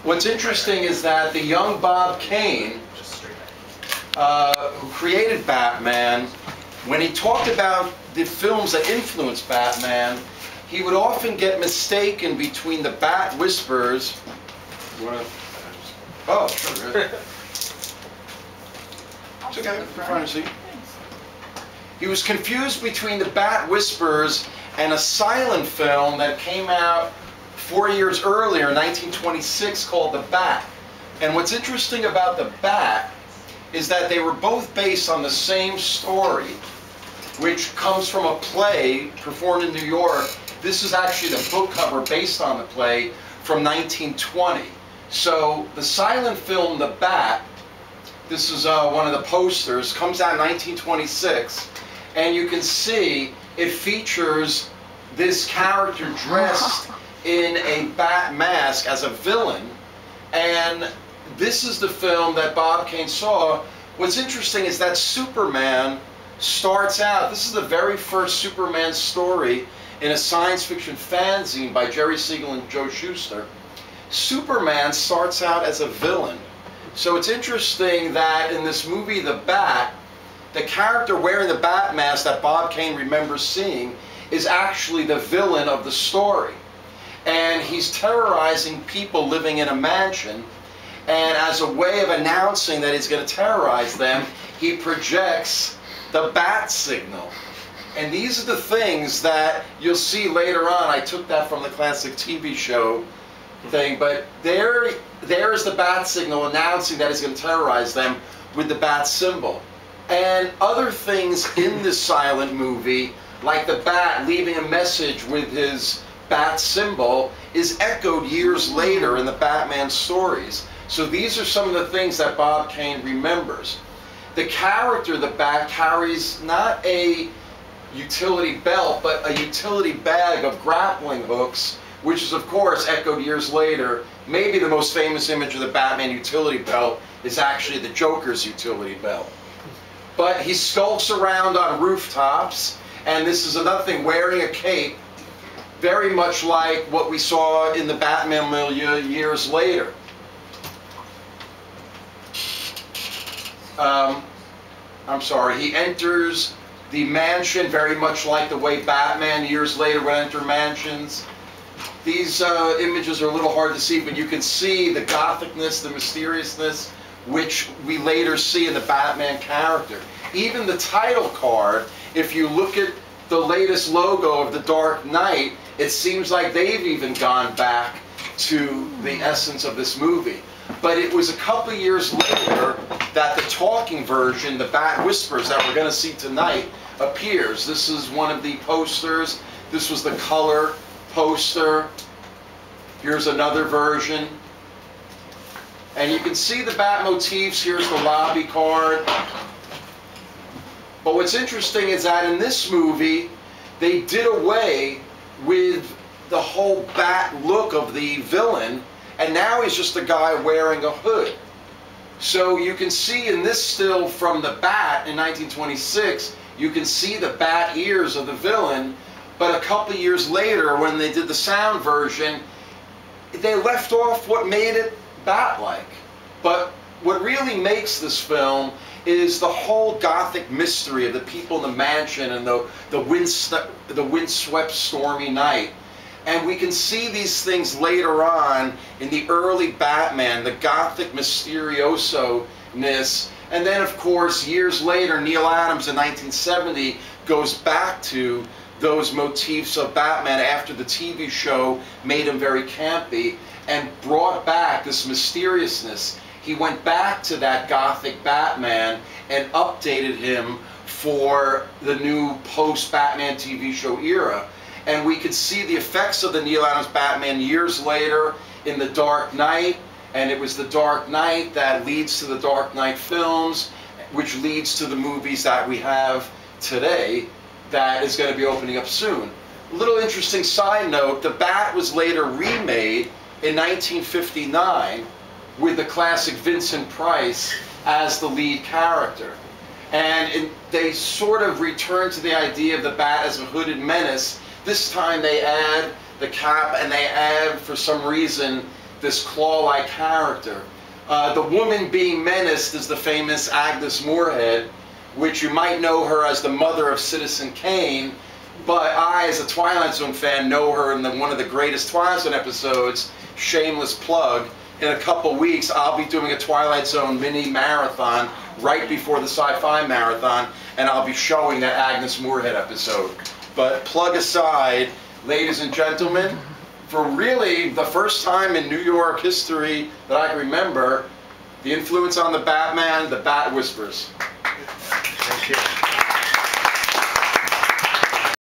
What's interesting is that the young Bob Kane, who created Batman, when he talked about the films that influenced Batman, he would often get mistaken between the Bat Whispers. Oh, sure. It's okay, you're fine to see. He was confused between the Bat Whispers and a silent film that came out 4 years earlier, in 1926, called The Bat. And what's interesting about The Bat is that they were both based on the same story, which comes from a play performed in New York. This is actually the book cover based on the play from 1920. So the silent film The Bat, this is one of the posters, comes out in 1926, and you can see it features this character dressed in a bat mask as a villain, and this is the film that Bob Kane saw. What's interesting is that Superman starts out, this is the very first Superman story in a science fiction fanzine by Jerry Siegel and Joe Shuster. Superman starts out as a villain. So it's interesting that in this movie, The Bat, the character wearing the bat mask that Bob Kane remembers seeing is actually the villain of the story. And he's terrorizing people living in a mansion, and as a way of announcing that he's going to terrorize them, he projects the bat signal. And these are the things that you'll see later on. I took that from the classic TV show thing, but there's the bat signal announcing that he's going to terrorize them with the bat symbol. And other things in this silent movie, like the bat leaving a message with his bat symbol, is echoed years later in the Batman stories. So these are some of the things that Bob Kane remembers. The character, the Bat, carries not a utility belt, but a utility bag of grappling hooks, which is of course echoed years later. Maybe the most famous image of the Batman utility belt is actually the Joker's utility belt. But he skulks around on rooftops, and this is another thing, wearing a cape, very much like what we saw in the Batman milieu years later. I'm sorry, he enters the mansion very much like the way Batman years later would enter mansions. These images are a little hard to see, but you can see the gothicness, the mysteriousness, which we later see in the Batman character. Even the title card, if you look at the latest logo of The Dark Knight, it seems like they've even gone back to the essence of this movie. But it was a couple years later that the talking version, the Bat Whispers that we're going to see tonight, appears. This is one of the posters. This was the color poster. Here's another version. And you can see the Bat motifs. Here's the lobby card. But what's interesting is that in this movie, they did away with the whole Bat look of the villain, and now he's just a guy wearing a hood. So you can see in this still from the Bat in 1926, you can see the bat ears of the villain, but a couple years later, when they did the sound version, they left off what made it Bat-like. But what really makes this film is the whole gothic mystery of the people in the mansion and the windswept stormy night. And we can see these things later on in the early Batman, the gothic mysterioso-ness. And then, of course, years later, Neil Adams in 1970 goes back to those motifs of Batman after the TV show made him very campy and brought back this mysteriousness. He went back to that gothic Batman and updated him for the new post-Batman TV show era. And we could see the effects of the Neil Adams Batman years later in The Dark Knight, and it was The Dark Knight that leads to the Dark Knight films, which leads to the movies that we have today that is going to be opening up soon. A little interesting side note, The Bat was later remade in 1959 with the classic Vincent Price as the lead character. And they sort of returned to the idea of the Bat as a hooded menace. This time they add the cap, and they add, for some reason, this claw-like character. The woman being menaced is the famous Agnes Moorehead, which you might know her as the mother of Citizen Kane, but I, as a Twilight Zone fan, know her in one of the greatest Twilight Zone episodes, shameless plug. In a couple weeks, I'll be doing a Twilight Zone mini marathon right before the Sci-Fi Marathon, and I'll be showing that Agnes Moorehead episode. But plug aside, ladies and gentlemen, for really the first time in New York history that I can remember, the influence on the Batman, the Bat Whispers. Thank you.